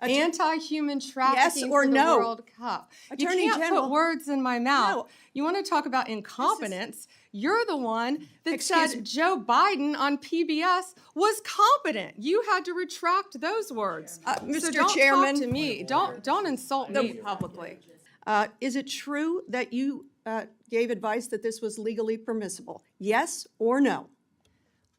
Anti-human trafficking or for the no? World Cup. Attorney You can't General, put words in my mouth. no. You want to talk about incompetence? You're the one that Excuse said me. Joe Biden on PBS was competent. You had to retract those words. Mr. So don't Chairman, talk to me. Don't insult me publicly. Is it true that you gave advice that this was legally permissible? Yes or no?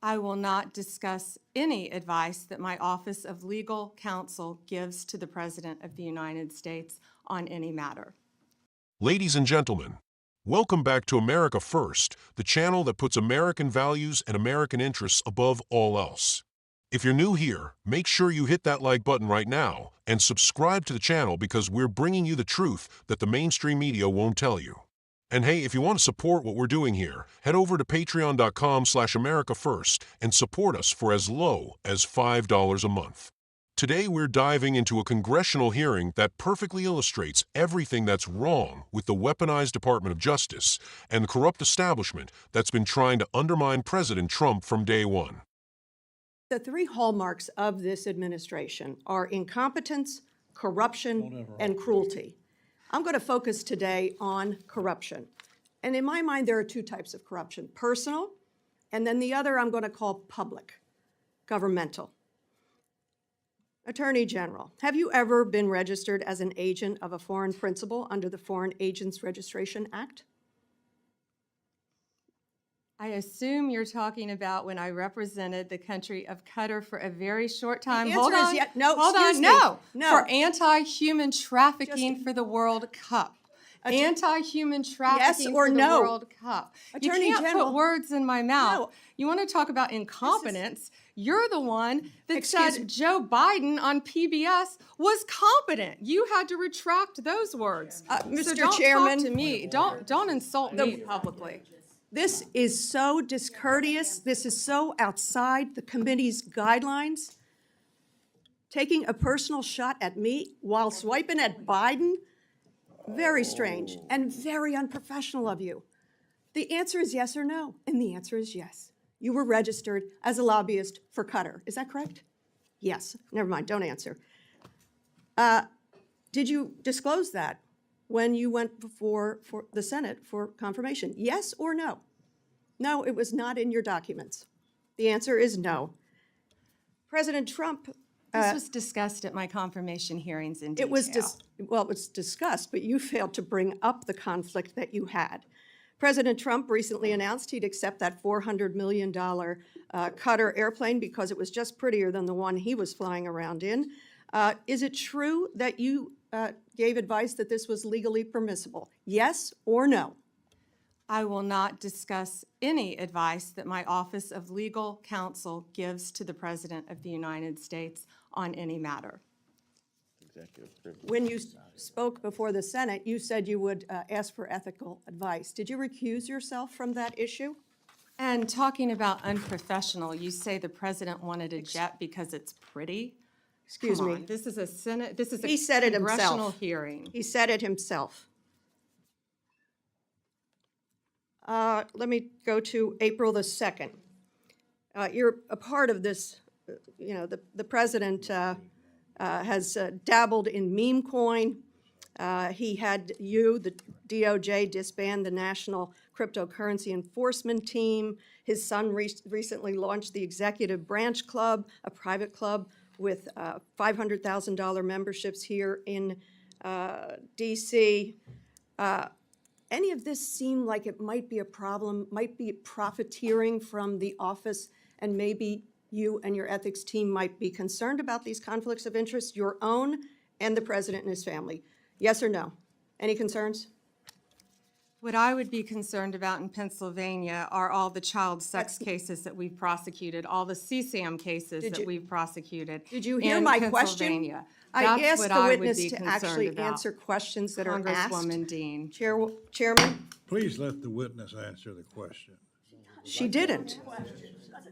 I will not discuss any advice that my Office of Legal Counsel gives to the President of the United States on any matter. Ladies and gentlemen, welcome back to America First, the channel that puts American values and American interests above all else. If you're new here, make sure you hit that like button right now and subscribe to the channel because we're bringing you the truth that the mainstream media won't tell you. And hey, if you want to support what we're doing here, head over to patreon.com/AmericaFirst and support us for as low as $5 a month. Today we're diving into a congressional hearing that perfectly illustrates everything that's wrong with the weaponized Department of Justice and the corrupt establishment that's been trying to undermine President Trump from day one. The three hallmarks of this administration are incompetence, corruption, and cruelty. I'm going to focus today on corruption. And in my mind, there are two types of corruption: personal, and then the other I'm going to call public, governmental. Attorney General, have you ever been registered as an agent of a foreign principal under the Foreign Agents Registration Act? I assume you're talking about when I represented the country of Qatar for a very short time. Hold on. No. For anti-human trafficking for the World Cup. Anti-human trafficking for the World Cup. Attorney you can't General, put words in my mouth. No. You want to talk about incompetence? You're the one that said Joe Biden on PBS was competent. You had to retract those words. Mr. So don't Chairman, talk to me. Don't insult me publicly. this is so discourteous. This is so outside the committee's guidelines. Taking a personal shot at me while swiping at Biden, very strange and very unprofessional of you. The answer is yes or no, and the answer is yes. You were registered as a lobbyist for Qatar. Is that correct? Yes. Never mind. Don't answer. Did you disclose that when you went before the Senate for confirmation? Yes or no? No, it was not in your documents. The answer is no. President Trump. This was discussed at my confirmation hearings in detail. It was discussed, but you failed to bring up the conflict that you had. President Trump recently announced he'd accept that $400 million Qatar airplane because it was just prettier than the one he was flying around in. Is it true that you gave advice that this was legally permissible? Yes or no? I will not discuss any advice that my Office of Legal Counsel gives to the President of the United States on any matter. When you spoke before the Senate, you said you would ask for ethical advice. Did you recuse yourself from that issue? And talking about unprofessional, you say the President wanted a jet because it's pretty? Excuse Come me. on, this is a Senate, this is a He said it congressional himself. hearing. He said it himself. Let me go to April the 2nd. You're a part of this, the president has dabbled in meme coin. He had the DOJ, disband the National Cryptocurrency Enforcement Team. His son recently launched the Executive Branch Club, a private club with $500,000 memberships here in D.C. Any of this seem like it might be a problem, might be profiteering from the office, and maybe you and your ethics team might be concerned about these conflicts of interest, your own and the president and his family? Yes or no? Any concerns? What I would be concerned about in Pennsylvania are all the child sex cases that we've prosecuted, all the CSAM cases that we've prosecuted. Did you hear in my Pennsylvania. question? I asked what the I would witness be to concerned actually about. answer questions that are asked. Congresswoman Dean. Chairman? Please let the witness answer the question. She didn't.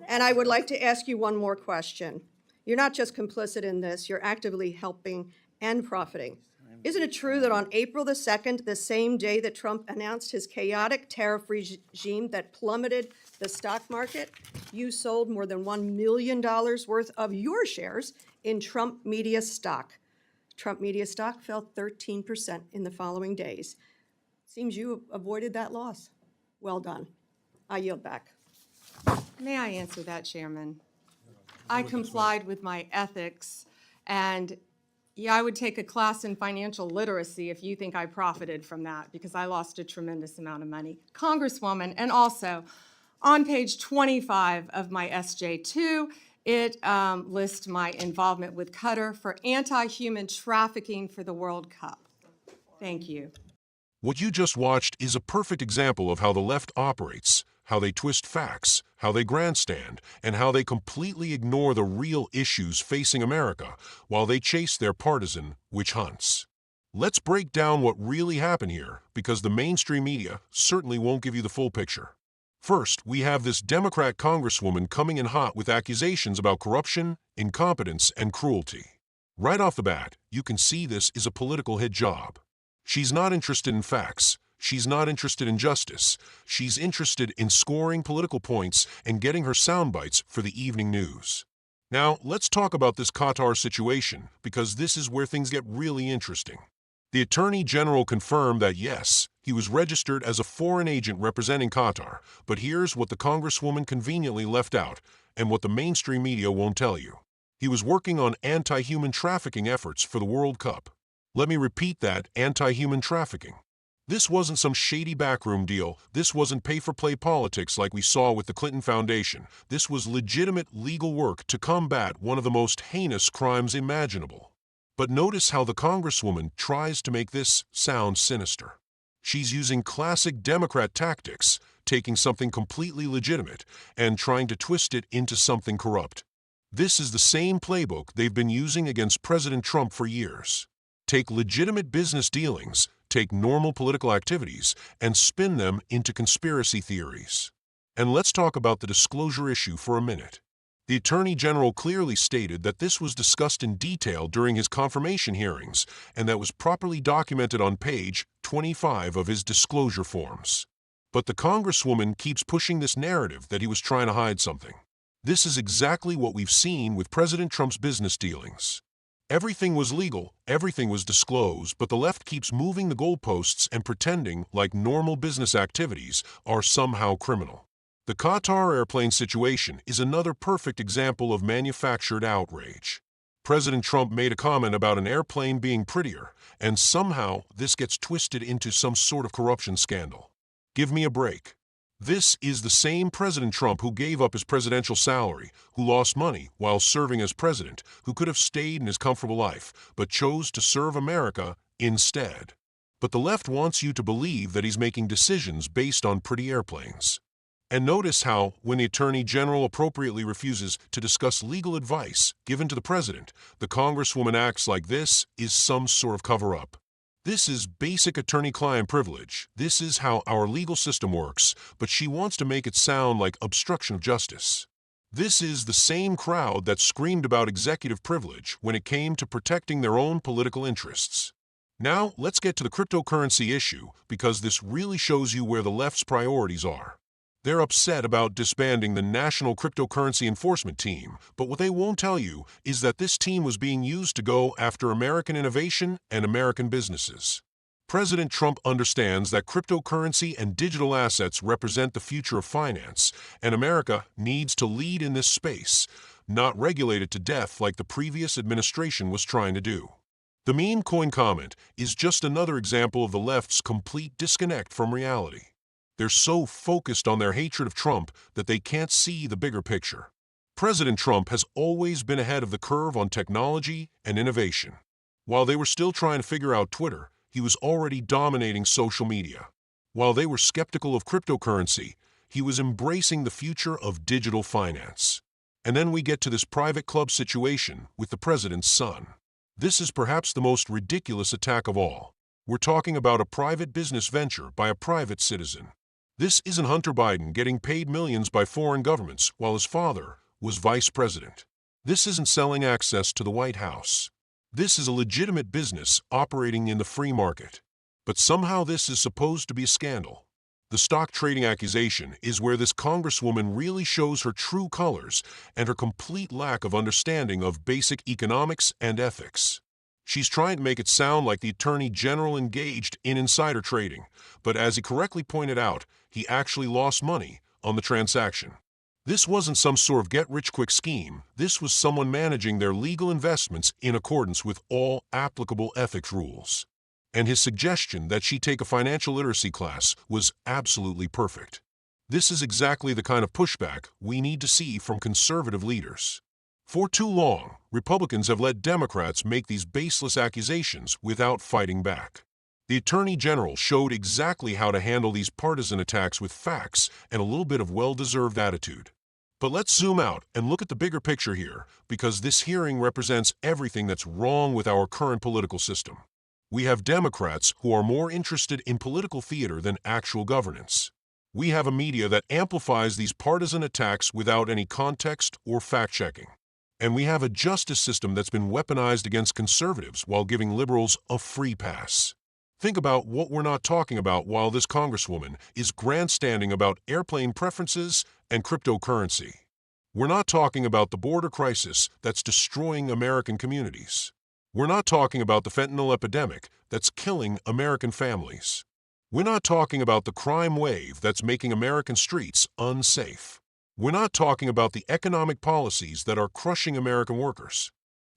And I would like to ask you one more question. You're not just complicit in this, you're actively helping and profiting. Isn't it true that on April the 2nd, the same day that Trump announced his chaotic tariff regime that plummeted the stock market, you sold more than $1 million worth of your shares in Trump media stock? Trump media stock fell 13% in the following days. Seems you avoided that loss. Well done. I yield back. May I answer that, Chairman? I complied with my ethics, and yeah, I would take a class in financial literacy if you think I profited from that, because I lost a tremendous amount of money. Congresswoman, and also on page 25 of my SJ2, it lists my involvement with Qatar for anti-human trafficking for the World Cup. Thank you. What you just watched is a perfect example of how the left operates, how they twist facts, how they grandstand, and how they completely ignore the real issues facing America while they chase their partisan witch hunts. Let's break down what really happened here, because the mainstream media certainly won't give you the full picture. First, we have this Democrat congresswoman coming in hot with accusations about corruption, incompetence, and cruelty. Right off the bat, you can see this is a political hit job. She's not interested in facts. She's not interested in justice. She's interested in scoring political points and getting her sound bites for the evening news. Now, let's talk about this Qatar situation, because this is where things get really interesting. The Attorney General confirmed that yes, he was registered as a foreign agent representing Qatar, but here's what the Congresswoman conveniently left out, and what the mainstream media won't tell you. He was working on anti-human trafficking efforts for the World Cup. Let me repeat that, anti-human trafficking. This wasn't some shady backroom deal. This wasn't pay-for-play politics like we saw with the Clinton Foundation. This was legitimate legal work to combat one of the most heinous crimes imaginable. But notice how the Congresswoman tries to make this sound sinister. She's using classic Democrat tactics, taking something completely legitimate and trying to twist it into something corrupt. This is the same playbook they've been using against President Trump for years. Take legitimate business dealings, take normal political activities, and spin them into conspiracy theories. And let's talk about the disclosure issue for a minute. The Attorney General clearly stated that this was discussed in detail during his confirmation hearings, and that was properly documented on page 25 of his disclosure forms. But the Congresswoman keeps pushing this narrative that he was trying to hide something. This is exactly what we've seen with President Trump's business dealings. Everything was legal, everything was disclosed, but the left keeps moving the goalposts and pretending like normal business activities are somehow criminal. The Qatar airplane situation is another perfect example of manufactured outrage. President Trump made a comment about an airplane being prettier, and somehow this gets twisted into some sort of corruption scandal. Give me a break. This is the same President Trump who gave up his presidential salary, who lost money while serving as president, who could have stayed in his comfortable life, but chose to serve America instead. But the left wants you to believe that he's making decisions based on pretty airplanes. And notice how, when the Attorney General appropriately refuses to discuss legal advice given to the president, the Congresswoman acts like this is some sort of cover-up. This is basic attorney-client privilege. This is how our legal system works, but she wants to make it sound like obstruction of justice. This is the same crowd that screamed about executive privilege when it came to protecting their own political interests. Now, let's get to the cryptocurrency issue, because this really shows you where the left's priorities are. They're upset about disbanding the National Cryptocurrency Enforcement Team, but what they won't tell you is that this team was being used to go after American innovation and American businesses. President Trump understands that cryptocurrency and digital assets represent the future of finance, and America needs to lead in this space, not regulate it to death like the previous administration was trying to do. The meme coin comment is just another example of the left's complete disconnect from reality. They're so focused on their hatred of Trump that they can't see the bigger picture. President Trump has always been ahead of the curve on technology and innovation. While they were still trying to figure out Twitter, he was already dominating social media. While they were skeptical of cryptocurrency, he was embracing the future of digital finance. And then we get to this private club situation with the president's son. This is perhaps the most ridiculous attack of all. We're talking about a private business venture by a private citizen. This isn't Hunter Biden getting paid millions by foreign governments while his father was vice president. This isn't selling access to the White House. This is a legitimate business operating in the free market. But somehow this is supposed to be a scandal. The stock trading accusation is where this Congresswoman really shows her true colors and her complete lack of understanding of basic economics and ethics. She's trying to make it sound like the Attorney General engaged in insider trading, but as he correctly pointed out, he actually lost money on the transaction. This wasn't some sort of get-rich-quick scheme. This was someone managing their legal investments in accordance with all applicable ethics rules. And his suggestion that she take a financial literacy class was absolutely perfect. This is exactly the kind of pushback we need to see from conservative leaders. For too long, Republicans have let Democrats make these baseless accusations without fighting back. The Attorney General showed exactly how to handle these partisan attacks with facts and a little bit of well-deserved attitude. But let's zoom out and look at the bigger picture here, because this hearing represents everything that's wrong with our current political system. We have Democrats who are more interested in political theater than actual governance. We have a media that amplifies these partisan attacks without any context or fact-checking. And we have a justice system that's been weaponized against conservatives while giving liberals a free pass. Think about what we're not talking about while this congresswoman is grandstanding about airplane preferences and cryptocurrency. We're not talking about the border crisis that's destroying American communities. We're not talking about the fentanyl epidemic that's killing American families. We're not talking about the crime wave that's making American streets unsafe. We're not talking about the economic policies that are crushing American workers.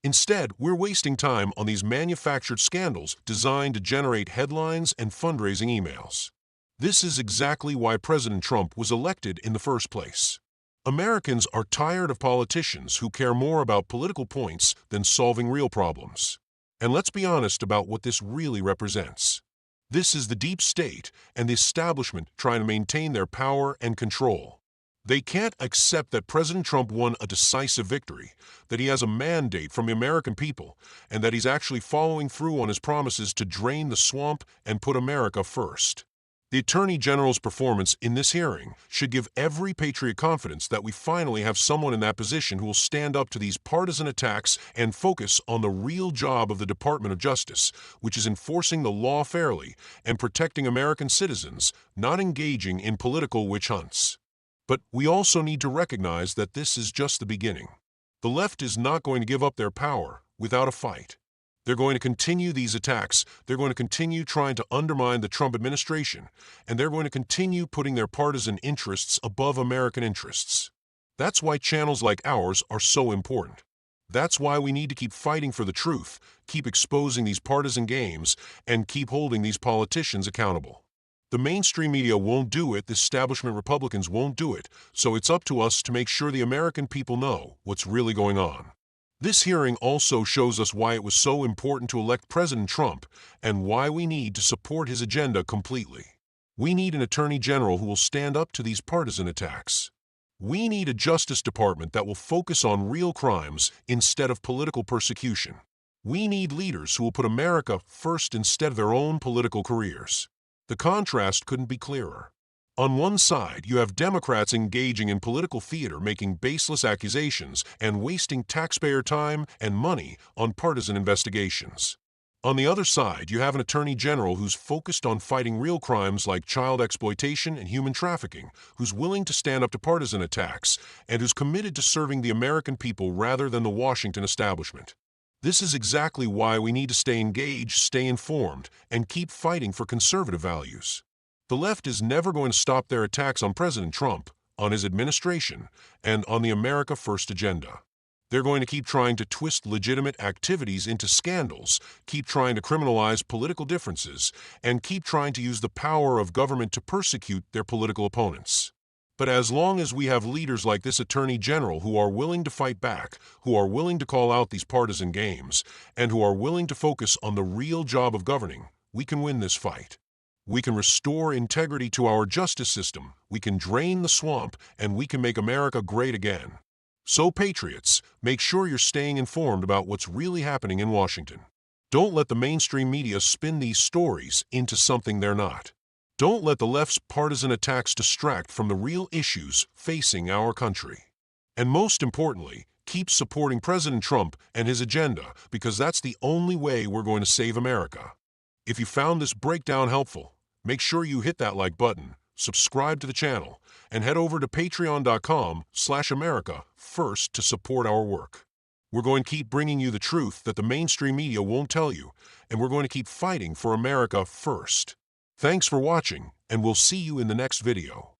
Instead, we're wasting time on these manufactured scandals designed to generate headlines and fundraising emails. This is exactly why President Trump was elected in the first place. Americans are tired of politicians who care more about political points than solving real problems. And let's be honest about what this really represents. This is the deep state and the establishment trying to maintain their power and control. They can't accept that President Trump won a decisive victory, that he has a mandate from the American people, and that he's actually following through on his promises to drain the swamp and put America first. The Attorney General's performance in this hearing should give every patriot confidence that we finally have someone in that position who will stand up to these partisan attacks and focus on the real job of the Department of Justice, which is enforcing the law fairly and protecting American citizens, not engaging in political witch hunts. But we also need to recognize that this is just the beginning. The left is not going to give up their power without a fight. They're going to continue these attacks, they're going to continue trying to undermine the Trump administration, and they're going to continue putting their partisan interests above American interests. That's why channels like ours are so important. That's why we need to keep fighting for the truth, keep exposing these partisan games, and keep holding these politicians accountable. The mainstream media won't do it, the establishment Republicans won't do it, so it's up to us to make sure the American people know what's really going on. This hearing also shows us why it was so important to elect President Trump and why we need to support his agenda completely. We need an Attorney General who will stand up to these partisan attacks. We need a Justice Department that will focus on real crimes instead of political persecution. We need leaders who will put America first instead of their own political careers. The contrast couldn't be clearer. On one side, you have Democrats engaging in political theater, making baseless accusations and wasting taxpayer time and money on partisan investigations. On the other side, you have an Attorney General who's focused on fighting real crimes like child exploitation and human trafficking, who's willing to stand up to partisan attacks, and who's committed to serving the American people rather than the Washington establishment. This is exactly why we need to stay engaged, stay informed, and keep fighting for conservative values. The left is never going to stop their attacks on President Trump, on his administration, and on the America First agenda. They're going to keep trying to twist legitimate activities into scandals, keep trying to criminalize political differences, and keep trying to use the power of government to persecute their political opponents. But as long as we have leaders like this Attorney General who are willing to fight back, who are willing to call out these partisan games, and who are willing to focus on the real job of governing, we can win this fight. We can restore integrity to our justice system, we can drain the swamp, and we can make America great again. So, patriots, make sure you're staying informed about what's really happening in Washington. Don't let the mainstream media spin these stories into something they're not. Don't let the left's partisan attacks distract from the real issues facing our country. And most importantly, keep supporting President Trump and his agenda, because that's the only way we're going to save America. If you found this breakdown helpful, make sure you hit that like button, subscribe to the channel, and head over to patreon.com/America First to support our work. We're going to keep bringing you the truth that the mainstream media won't tell you, and we're going to keep fighting for America first. Thanks for watching, and we'll see you in the next video.